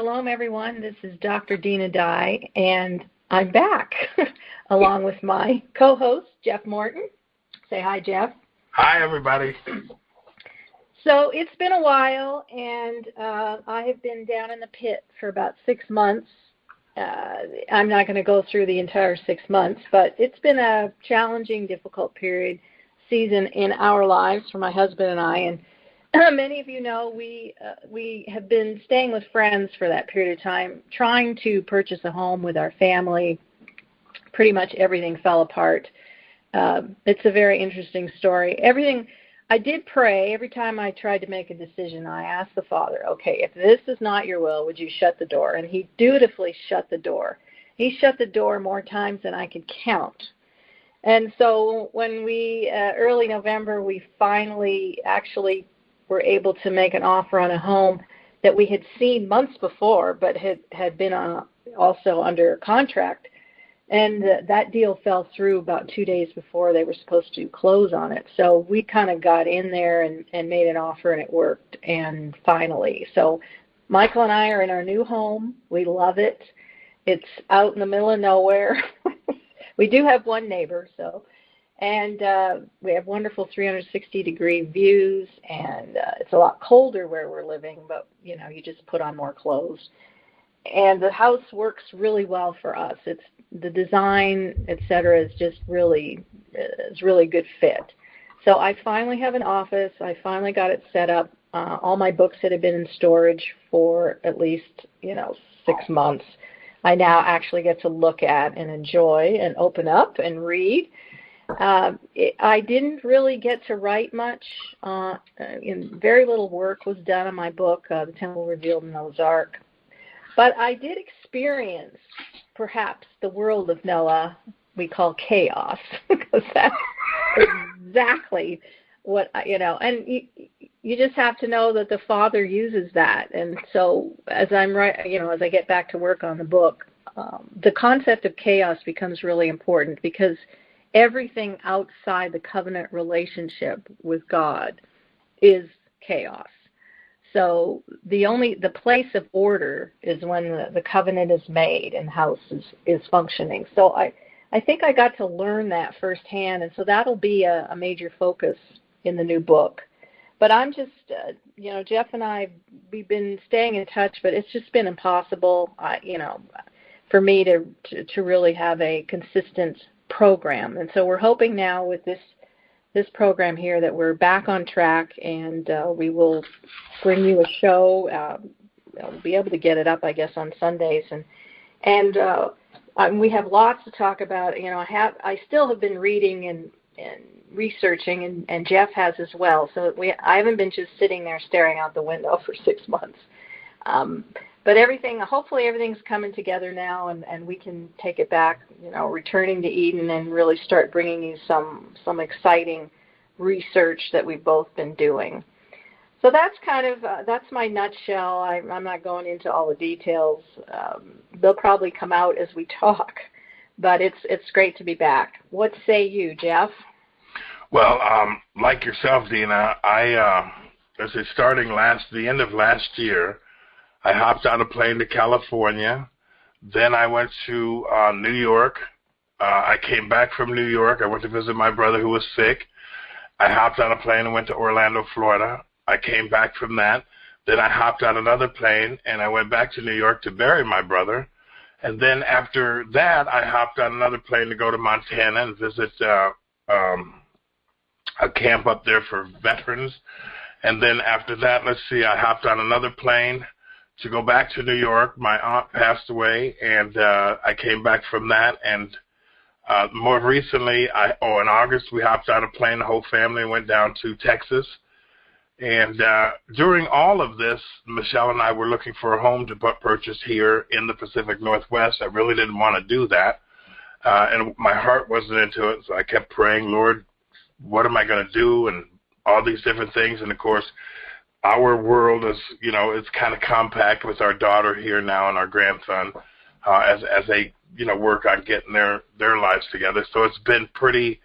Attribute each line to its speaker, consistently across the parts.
Speaker 1: Shalom, everyone. This is Dr. Dina Dye, and I'm back along with my co-host, Jeff Morton. Say hi, Jeff.
Speaker 2: Hi, everybody.
Speaker 1: So it's been a while, and I have been down in the pit for about 6 months. I'm not going to go through the entire 6 months, but it's been a challenging, difficult season in our lives for my husband and I. And many of you know we have been staying with friends for that period of time, trying to purchase a home with our family. Pretty much everything fell apart. It's a very interesting story. I did pray every time I tried to make a decision. I asked the Father, okay, if this is not your will, would you shut the door? And he dutifully shut the door. He shut the door more times than I could count. And so when we, early November, we finally actually were able to make an offer on a home that we had seen months before, but had been also under contract. And that deal fell through about 2 days before they were supposed to close on it. So we kind of got in there and made an offer, and it worked. And finally, so Michael and I are in our new home. We love it. It's out in the middle of nowhere. We do have one neighbor, and we have wonderful 360-degree views, and it's a lot colder where we're living, but, you just put on more clothes. And the house works really well for us. It's the design, et cetera, is just really good fit. So I finally have an office. I finally got it set up. All my books that have been in storage for at least, 6 months, I now actually get to look at and enjoy and open up and read. I didn't really get to write much. Very little work was done on my book, The Temple Revealed in Noah's Ark. But I did experience perhaps the world of Noah we call chaos, because that's exactly what, and you just have to know that the Father uses that. And so as as I get back to work on the book, the concept of chaos becomes really important, because everything outside the covenant relationship with God is chaos. So the place of order is when the covenant is made and the house is functioning. So I think I got to learn that firsthand, and so that'll be a major focus in the new book. But I'm just, Jeff and I, we've been staying in touch, but it's just been impossible, for me to really have a consistent program. And so we're hoping now with this program here that we're back on track, and we will bring you a show. We'll be able to get it up, I guess, on Sundays, and we have lots to talk about. I still have been reading and researching, and Jeff has as well. So I haven't been just sitting there staring out the window for 6 months. But hopefully everything's coming together now, and we can take it back, returning to Eden, and really start bringing you some exciting research that we've both been doing. So that's that's my nutshell. I'm not going into all the details. They'll probably come out as we talk, but it's great to be back. What say you, Jeff?
Speaker 2: Well, like yourself, Dina, starting the end of last year, I hopped on a plane to California. Then I went to New York. I came back from New York. I went to visit my brother who was sick. I hopped on a plane and went to Orlando, Florida. I came back from that. Then I hopped on another plane, and I went back to New York to bury my brother. And then after that, I hopped on another plane to go to Montana and visit a camp up there for veterans. And then after that, I hopped on another plane to go back to New York. My aunt passed away, and I came back from that. And more recently, in August, we hopped on a plane, the whole family went down to Texas. And during all of this, Michelle and I were looking for a home to purchase here in the Pacific Northwest. I really didn't want to do that, and my heart wasn't into it, so I kept praying, Lord, what am I going to do, and all these different things. And, of course, our world is, it's kind of compact with our daughter here now and our grandson as they, work on getting their lives together. So it's been pretty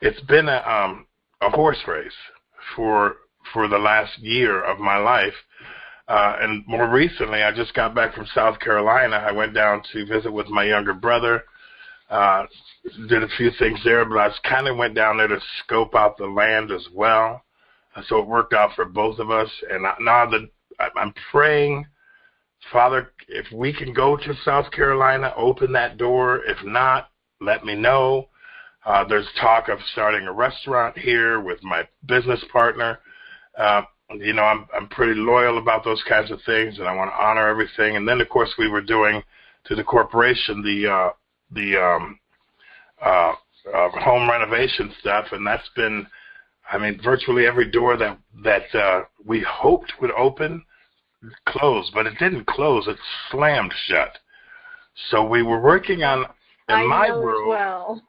Speaker 2: it's been a horse race for the last year of my life. And more recently, I just got back from South Carolina. I went down to visit with my younger brother, did a few things there, but I kind of went down there to scope out the land as well. So it worked out for both of us. And now that I'm praying, Father, if we can go to South Carolina, open that door. If not, let me know. There's talk of starting a restaurant here with my business partner. I'm pretty loyal about those kinds of things, and I want to honor everything. And then, of course, we were doing to the corporation the home renovation stuff, and that's been, virtually every door that we hoped would open closed, but it didn't close. It slammed shut. So we were working on, in my world,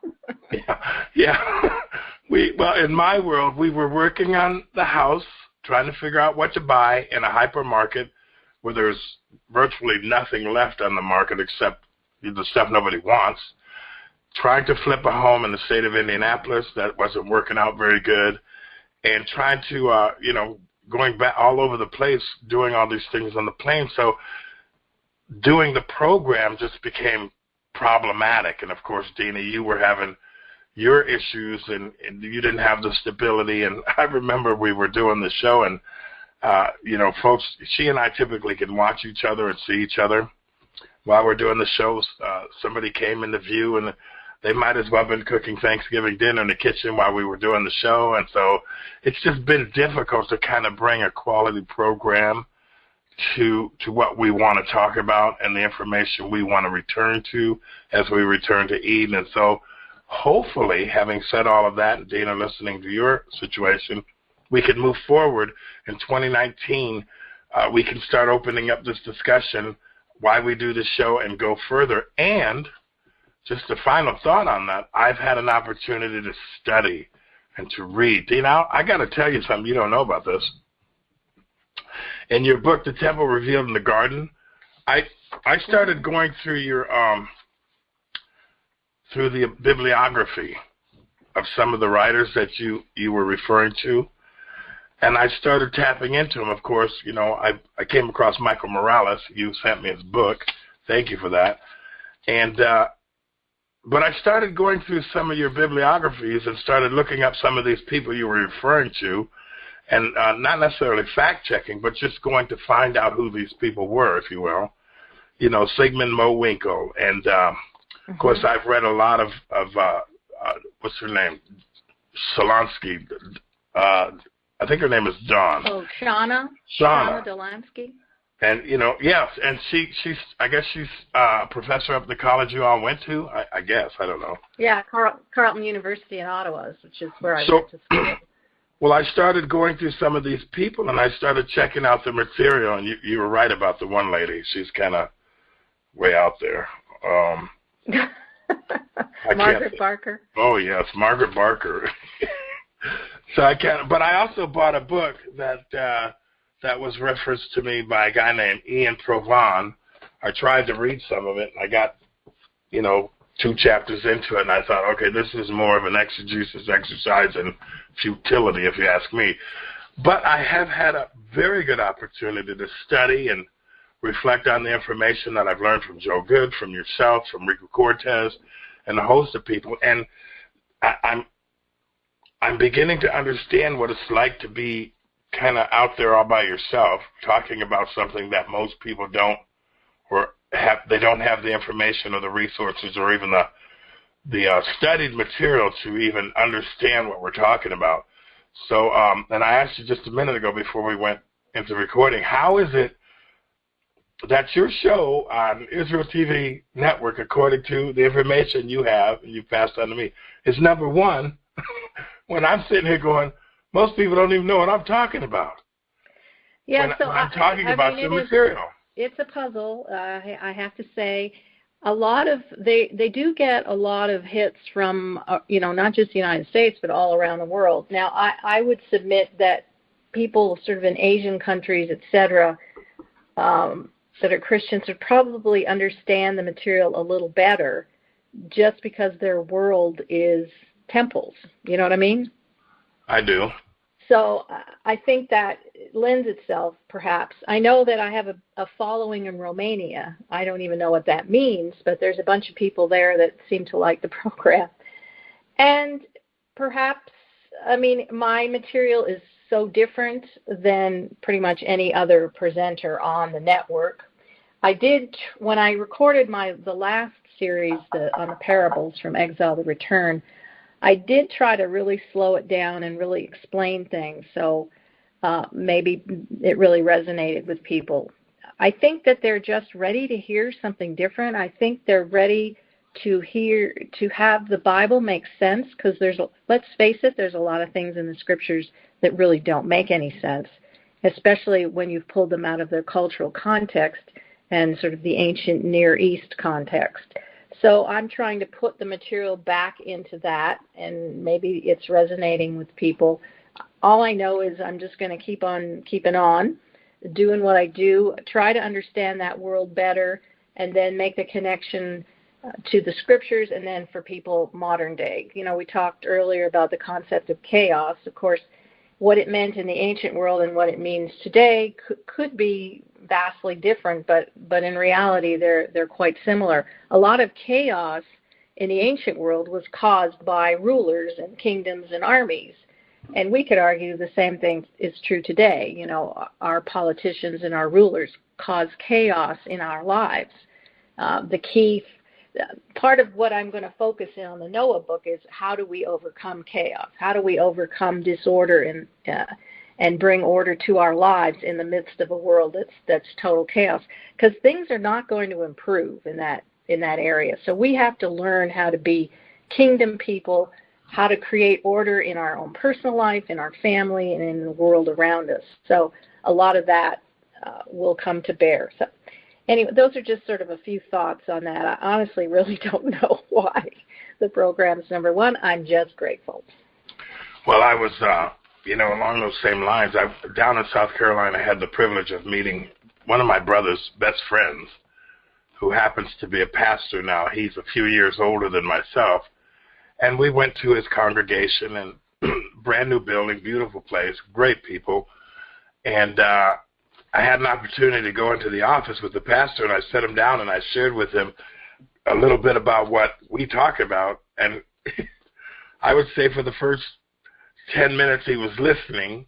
Speaker 2: in my world, we were working on the house, trying to figure out what to buy in a hypermarket where there's virtually nothing left on the market except the stuff nobody wants. Trying to flip a home in the state of Indianapolis that wasn't working out very good, and trying to, going back all over the place, doing all these things on the plane. So doing the program just became problematic. And, of course, Dina, you were having your issues, and you didn't have the stability. And I remember we were doing the show, and, folks, she and I typically can watch each other and see each other while we're doing the shows. Somebody came in the view, and they might as well have been cooking Thanksgiving dinner in the kitchen while we were doing the show. And so it's just been difficult to kind of bring a quality program to what we want to talk about and the information we want to return to as we return to Eden. And so hopefully, having said all of that, and Dana, listening to your situation, we can move forward in 2019. We can start opening up this discussion, why we do this show, and go further. And just a final thought on that, I've had an opportunity to study and to read. Dina, I got to tell you something you don't know about this. In your book, The Temple Revealed in the Garden, I started going through your through the bibliography of some of the writers that you were referring to, and I started tapping into them. Of course, I came across Michael Morales. You sent me his book. Thank you for that. And but I started going through some of your bibliographies and started looking up some of these people you were referring to, and not necessarily fact-checking, but just going to find out who these people were, if you will. Sigmund Moe Winkle. And, of course, I've read a lot of what's her name? Solonsky. I think her name is Dawn.
Speaker 1: Oh, Shauna Delansky.
Speaker 2: And, yes, and she's, I guess she's a professor up at the college you all went to, I guess, I don't know.
Speaker 1: Yeah, Carleton University in Ottawa, which is where I went to school.
Speaker 2: Well, I started going through some of these people, and I started checking out the material, and you were right about the one lady. She's kind of way out there.
Speaker 1: Margaret Barker.
Speaker 2: Oh, yes, Margaret Barker. So I can't, but I also bought a book that was referenced to me by a guy named Ian Provan. I tried to read some of it, and I got, 2 chapters into it, and I thought, okay, this is more of an exegesis exercise in futility, if you ask me. But I have had a very good opportunity to study and reflect on the information that I've learned from Joe Good, from yourself, from Rico Cortez, and a host of people. And I'm beginning to understand what it's like to be kind of out there all by yourself, talking about something that most people don't, or they don't have the information or the resources or even the studied material to even understand what we're talking about. So, and I asked you just a minute ago before we went into recording, how is it that your show on Israel TV Network, according to the information you have and you passed on to me, is number one when I'm sitting here going, most people don't even know what I'm talking about.
Speaker 1: Yeah,
Speaker 2: when I'm talking about the material.
Speaker 1: It's a puzzle. I have to say, a lot of they do get a lot of hits from not just the United States but all around the world. Now, I would submit that people sort of in Asian countries, etc., that are Christians would probably understand the material a little better, just because their world is temples. You know what I mean?
Speaker 2: I do.
Speaker 1: So I think that lends itself, perhaps. I know that I have a following in Romania. I don't even know what that means, but there's a bunch of people there that seem to like the program. And perhaps, I mean, my material is so different than pretty much any other presenter on the network. I did, when I recorded the last series on the parables from Exile to Return, I did try to really slow it down and really explain things, so maybe it really resonated with people. I think that they're just ready to hear something different. I think they're ready to have the Bible make sense, because let's face it, there's a lot of things in the scriptures that really don't make any sense, especially when you've pulled them out of their cultural context and sort of the ancient Near East context. So I'm trying to put the material back into that, and maybe it's resonating with people. All I know is I'm just going to keep on keeping on, doing what I do, try to understand that world better, and then make the connection to the scriptures, and then for people modern day. You know, we talked earlier about the concept of chaos. Of course, what it meant in the ancient world and what it means today could be vastly different, but in reality they're quite similar. A lot of chaos in the ancient world was caused by rulers and kingdoms and armies, and we could argue the same thing is true today. You know, our politicians and our rulers cause chaos in our lives. The key part of what I'm going to focus in on the Noah book is how do we overcome chaos? How do we overcome disorder and bring order to our lives in the midst of a world that's total chaos? Because things are not going to improve in that area. So we have to learn how to be kingdom people, how to create order in our own personal life, in our family, and in the world around us. So a lot of that will come to bear. So anyway, those are just sort of a few thoughts on that. I honestly really don't know why the program's number one. I'm just grateful.
Speaker 2: Well, I was, along those same lines. Down in South Carolina, I had the privilege of meeting one of my brother's best friends, who happens to be a pastor now. He's a few years older than myself. And we went to his congregation, and brand new building, beautiful place, great people. And I had an opportunity to go into the office with the pastor, and I sat him down and I shared with him a little bit about what we talk about. And I would say for the first 10 minutes he was listening,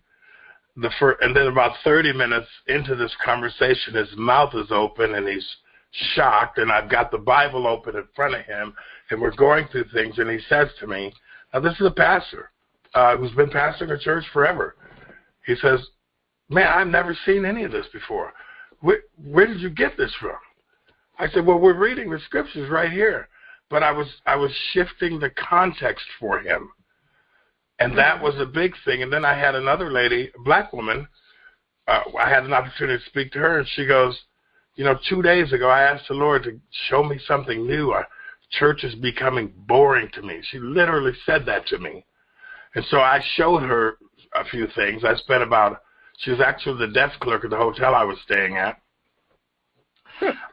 Speaker 2: and then about 30 minutes into this conversation, his mouth is open and he's shocked, and I've got the Bible open in front of him, and we're going through things, and he says to me, now this is a pastor who's been pastoring a church forever. He says, man, I've never seen any of this before. Where did you get this from? I said, well, we're reading the scriptures right here. But I was shifting the context for him. And that was a big thing. And then I had another lady, a black woman, I had an opportunity to speak to her, and she goes, 2 days ago I asked the Lord to show me something new. Our church is becoming boring to me. She literally said that to me. And so I showed her a few things. She was actually the desk clerk at the hotel I was staying at.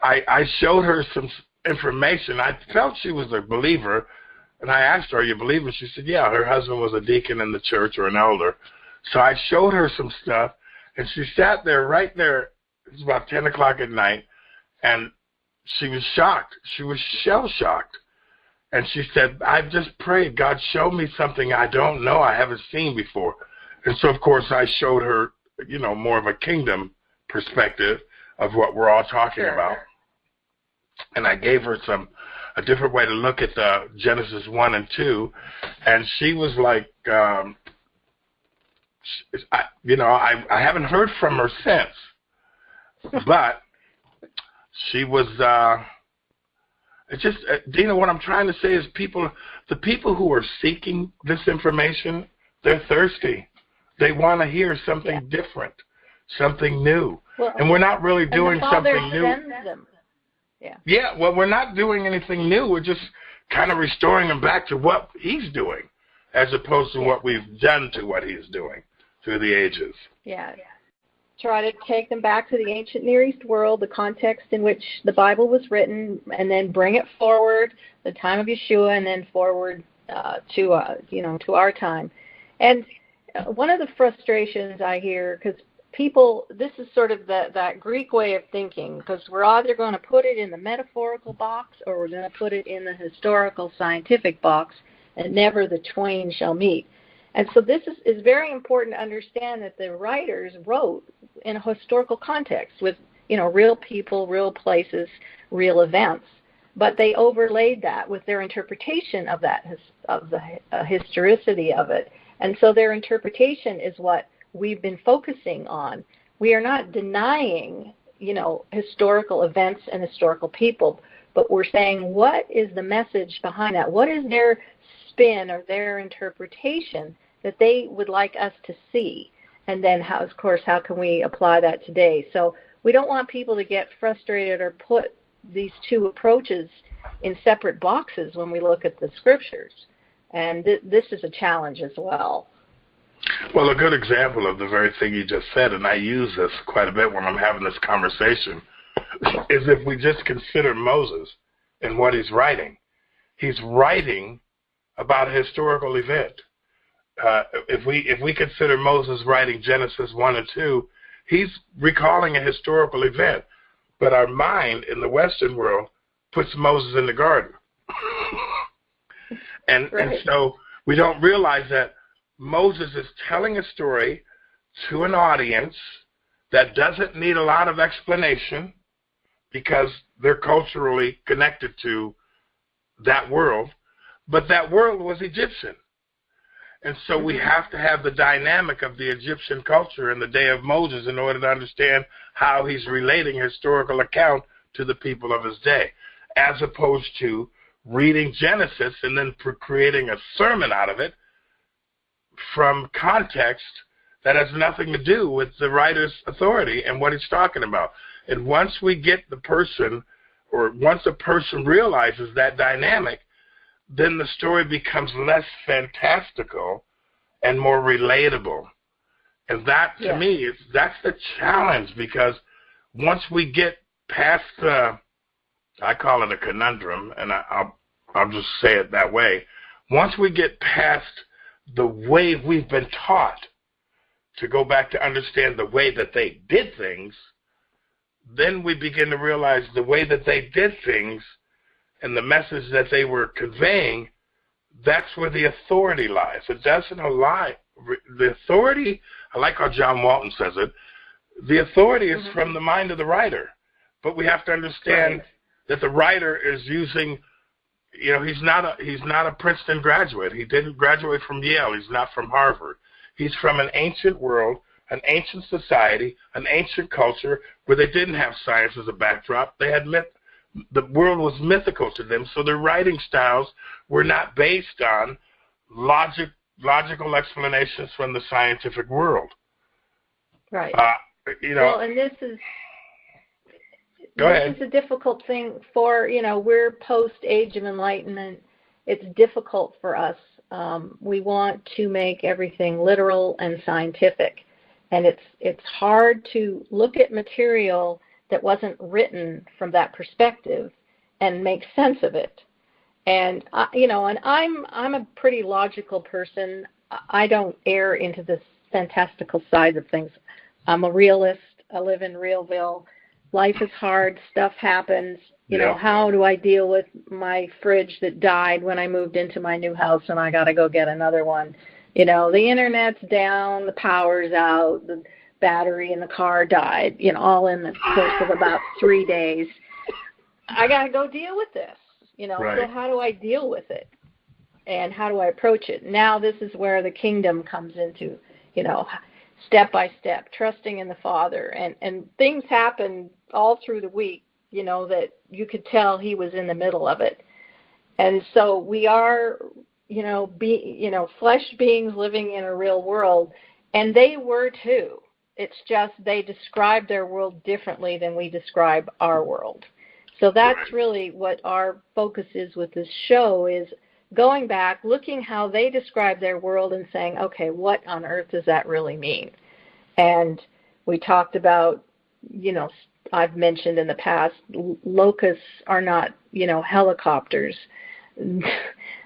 Speaker 2: I showed her some information. I felt she was a believer, and I asked her, are you a believer? She said, yeah, her husband was a deacon in the church or an elder. So I showed her some stuff, and she sat there right there. It was about 10 o'clock at night, and she was shocked. She was shell-shocked. And she said, I've just prayed, God, show me something I don't know, I haven't seen before. And so, of course, I showed her, more of a kingdom perspective of what we're all talking about. And I gave her a different way to look at the Genesis 1 and 2. And she was like, I haven't heard from her since. But she was, Dina, what I'm trying to say is the people who are seeking this information, they're thirsty. They want to hear something different, something new. Well, and we're not really doing something new.
Speaker 1: Them.
Speaker 2: Yeah, well, we're not doing anything new. We're just kind of restoring them back to what he's doing, as opposed to what we've done to what he's doing through the ages.
Speaker 1: Yeah. Try to take them back to the ancient Near East world, the context in which the Bible was written, and then bring it forward, the time of Yeshua, and then forward to our time. And one of the frustrations I hear, because people, this is sort of that Greek way of thinking, because we're either going to put it in the metaphorical box or we're going to put it in the historical scientific box, and never the twain shall meet. And so this is very important to understand that the writers wrote in a historical context with, real people, real places, real events. But they overlaid that with their interpretation of that, of the historicity of it. And so their interpretation is what we've been focusing on. We are not denying, historical events and historical people, but we're saying, what is the message behind that? What is their spin or their interpretation that they would like us to see? And then, how can we apply that today? So we don't want people to get frustrated or put these two approaches in separate boxes when we look at the scriptures. And this is a challenge as well.
Speaker 2: Well, a good example of the very thing you just said, and I use this quite a bit when I'm having this conversation, is if we just consider Moses and what he's writing. He's writing about a historical event. If we consider Moses writing Genesis 1 and 2, he's recalling a historical event. But our mind in the Western world puts Moses in the garden. And so we don't realize that Moses is telling a story to an audience that doesn't need a lot of explanation because they're culturally connected to that world, but that world was Egyptian. And so we have to have the dynamic of the Egyptian culture in the day of Moses in order to understand how he's relating a historical account to the people of his day, as opposed to reading Genesis and then creating a sermon out of it from context that has nothing to do with the writer's authority and what he's talking about. And once we get the person, or once a person realizes that dynamic, then the story becomes less fantastical and more relatable. And that, to me, that's the challenge, because once we get past the, I call it a conundrum, and I'll just say it that way. Once we get past the way we've been taught to go back to understand the way that they did things, then we begin to realize the way that they did things and the message that they were conveying, that's where the authority lies. It doesn't lie. The authority, I like how John Walton says it, the authority is from the mind of the writer. But we have to understand that the writer is using, he's not a Princeton graduate. He didn't graduate from Yale. He's not from Harvard. He's from an ancient world, an ancient society, an ancient culture where they didn't have science as a backdrop. They had myth. The world was mythical to them, so their writing styles were not based on logical explanations from the scientific world.
Speaker 1: Right.
Speaker 2: Well,
Speaker 1: and this is
Speaker 2: This
Speaker 1: is a difficult thing for, we're post-Age of Enlightenment. It's difficult for us. We want to make everything literal and scientific. And it's hard to look at material that wasn't written from that perspective and make sense of it. And and I'm a pretty logical person. I don't err into the fantastical side of things. I'm a realist. I live in Realville. Life is hard. Stuff happens. How do I deal with my fridge that died when I moved into my new house and I got to go get another one? The internet's down, the power's out, the battery in the car died, all in the course of about 3 days. I got to go deal with this, So how do I deal with it? And how do I approach it? Now this is where the kingdom comes into, step by step, trusting in the Father. And things happen all through the week, that you could tell he was in the middle of it. And so we are, flesh beings living in a real world, and they were too. It's just they describe their world differently than we describe our world. So that's really what our focus is with this show, is going back, looking how they describe their world and saying, okay, what on earth does that really mean? And we talked about, I've mentioned in the past, locusts are not, helicopters.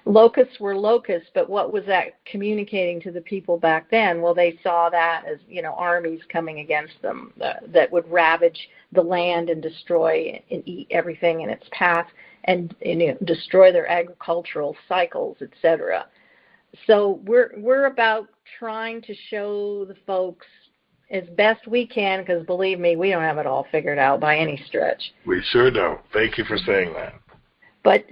Speaker 1: locusts were locusts, but what was that communicating to the people back then? Well, they saw that as, armies coming against them that would ravage the land and destroy and eat everything in its path and destroy their agricultural cycles, etc. So we're about trying to show the folks as best we can, because believe me, we don't have it all figured out by any stretch.
Speaker 2: We sure don't. Thank you for saying that.
Speaker 1: But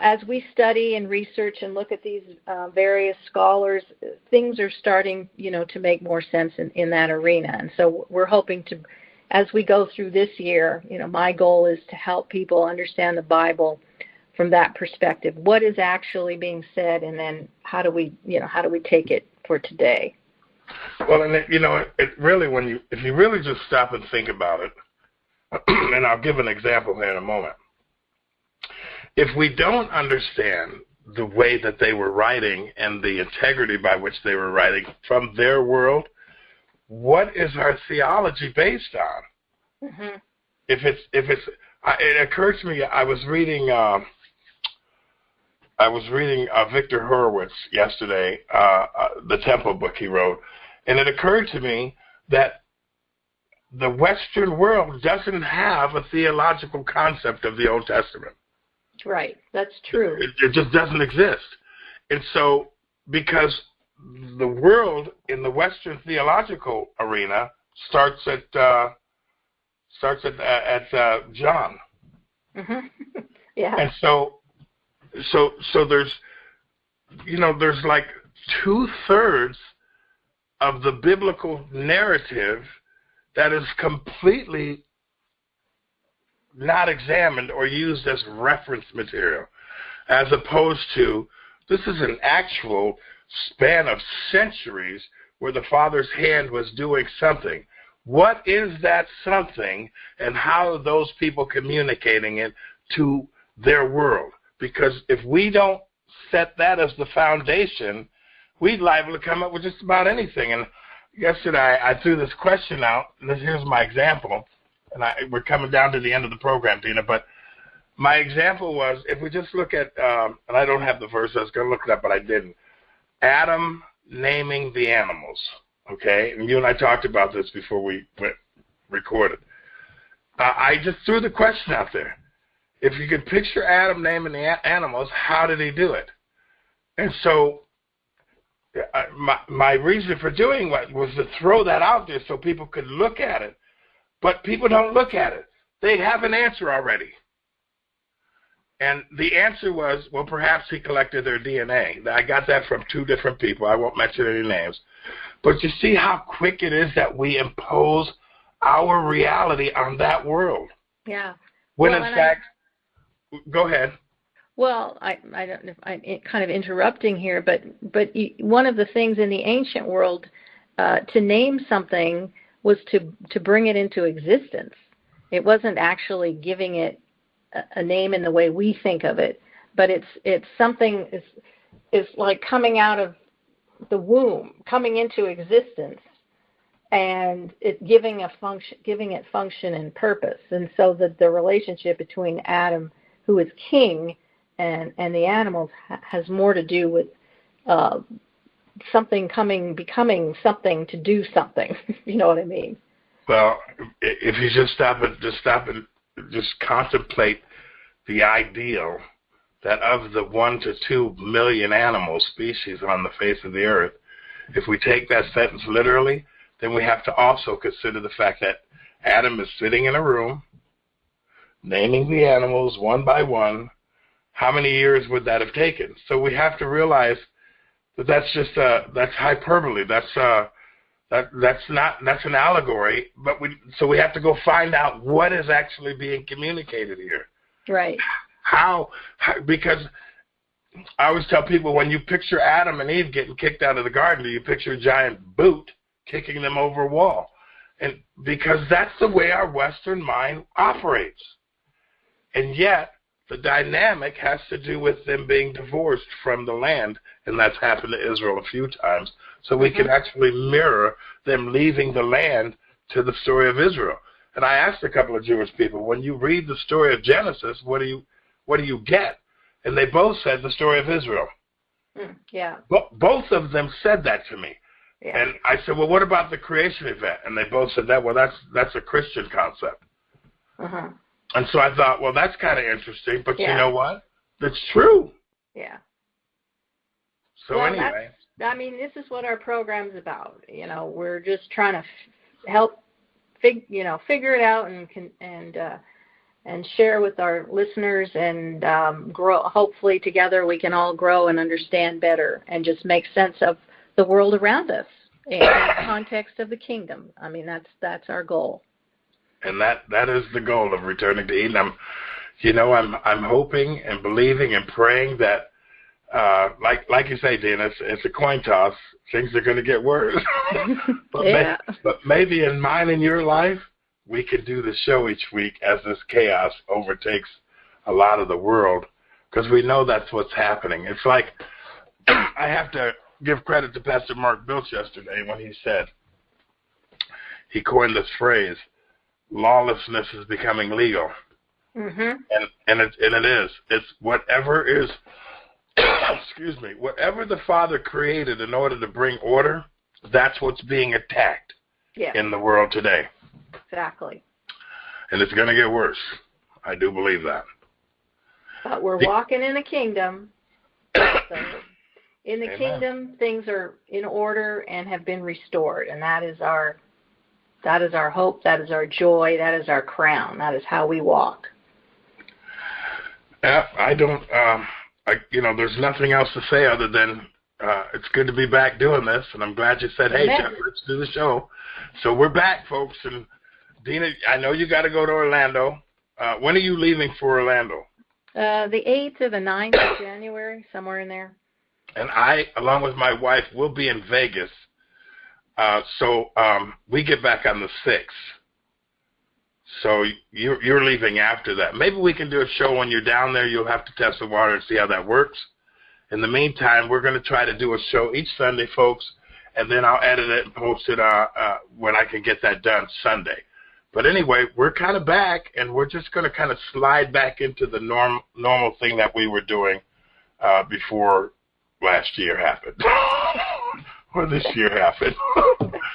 Speaker 1: as we study and research and look at these various scholars, things are starting, to make more sense in that arena. And so we're hoping to, as we go through this year, my goal is to help people understand the Bible from that perspective. What is actually being said, and then how do we take it for today?
Speaker 2: Well, and it really, if you really just stop and think about it, and I'll give an example here in a moment. If we don't understand the way that they were writing and the integrity by which they were writing from their world, what is our theology based on? Mm-hmm. It occurred to me, I was reading Victor Horowitz yesterday, the Temple book he wrote, and it occurred to me that the Western world doesn't have a theological concept of the Old Testament.
Speaker 1: Right, that's true.
Speaker 2: It just doesn't exist. And so, because the world in the Western theological arena starts at John.
Speaker 1: Mm-hmm. Yeah.
Speaker 2: And so there's like 2/3 of the biblical narrative that is completely not examined or used as reference material, as opposed to this is an actual span of centuries where the Father's hand was doing something. What is that something, and how are those people communicating it to their world? Because if we don't set that as the foundation, we'd liable to come up with just about anything. And yesterday I threw this question out, and here's my example. And we're coming down to the end of the program, Tina, but my example was, if we just look at, and I don't have the verse, I was going to look it up, but I didn't. Adam naming the animals, okay? And you and I talked about this before we recorded. I just threw the question out there. If you could picture Adam naming the animals, how did he do it? And so my reason for doing what was to throw that out there so people could look at it. But people don't look at it. They have an answer already. And the answer was, well, perhaps he collected their DNA. I got that from 2 different people. I won't mention any names. But you see how quick it is that we impose our reality on that world.
Speaker 1: Yeah.
Speaker 2: When in fact, go ahead.
Speaker 1: Well, I don't know if I'm kind of interrupting here, but one of the things in the ancient world, to name something was to bring it into existence. It wasn't actually giving it a name in the way we think of it, but it's something is like coming out of the womb, coming into existence, and it giving it function and purpose. And so the relationship between Adam, who is king, and the animals has more to do with something becoming something to do something. You know what I mean?
Speaker 2: Well, if you just stop and just contemplate the ideal that of the 1 to 2 million animal species on the face of the earth, if we take that sentence literally, then we have to also consider the fact that Adam is sitting in a room, naming the animals one by one. How many years would that have taken? So we have to realize that's hyperbole. That's an allegory. But we have to go find out what is actually being communicated here.
Speaker 1: Right.
Speaker 2: How because I always tell people, when you picture Adam and Eve getting kicked out of the garden, do you picture a giant boot kicking them over a wall? And because that's the way our Western mind operates. And yet the dynamic has to do with them being divorced from the land, and that's happened to Israel a few times. So we can actually mirror them leaving the land to the story of Israel. And I asked a couple of Jewish people, when you read the story of Genesis, what do you get? and they both said the story of Israel.
Speaker 1: Yeah.
Speaker 2: Both of them said that to me.
Speaker 1: Yeah.
Speaker 2: And I said, well, what about the creation event? And they both said that, well, that's a Christian concept.
Speaker 1: Uh-huh.
Speaker 2: And so I thought, well, that's kind of interesting, but
Speaker 1: Yeah.
Speaker 2: you know what? That's true.
Speaker 1: Yeah.
Speaker 2: So
Speaker 1: well,
Speaker 2: anyway.
Speaker 1: This is what our program's about. We're just trying to help figure it out and share with our listeners and grow. Hopefully together we can all grow and understand better and just make sense of the world around us in the context of the kingdom. That's our goal.
Speaker 2: And that is the goal of Returning to Eden. I'm hoping and believing and praying that, like you say, Dina, it's a coin toss. Things are going to get worse. but maybe in mine and your life, we can do the show each week as this chaos overtakes a lot of the world, because we know that's what's happening. It's like, I have to give credit to Pastor Mark Bilch yesterday when he coined this phrase, lawlessness is becoming legal.
Speaker 1: Mm-hmm.
Speaker 2: And it is. It's whatever is, excuse me, whatever the Father created in order to bring order, that's what's being attacked in the world today.
Speaker 1: Exactly.
Speaker 2: And it's going to get worse. I do believe that.
Speaker 1: But we're walking in a kingdom. So in the
Speaker 2: Amen.
Speaker 1: kingdom, things are in order and have been restored, and that is our hope. That is our joy. That is our crown. That is how we walk.
Speaker 2: Yeah, I don't. There's nothing else to say other than it's good to be back doing this, and I'm glad you said, "Hey, Jeff, let's do the show." So we're back, folks, and Dina, I know you got to go to Orlando. When are you leaving for Orlando?
Speaker 1: The 8th or the 9th of January, somewhere in there.
Speaker 2: And I, along with my wife, will be in Vegas. So we get back on the 6th. So you're leaving after that. Maybe we can do a show when you're down there. You'll have to test the water and see how that works. In the meantime, we're going to try to do a show each Sunday, folks, and then I'll edit it and post it when I can get that done Sunday. But anyway, we're kind of back, and we're just going to kind of slide back into the normal thing that we were doing before last year happened. Or this year happened.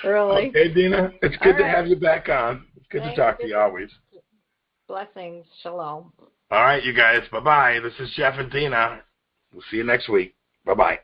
Speaker 1: Really?
Speaker 2: Okay, Dina, it's good to
Speaker 1: right.
Speaker 2: have you back on. It's good to talk to you always.
Speaker 1: Blessings. Shalom.
Speaker 2: All right, you guys. Bye-bye. This is Jeff and Dina. We'll see you next week. Bye-bye.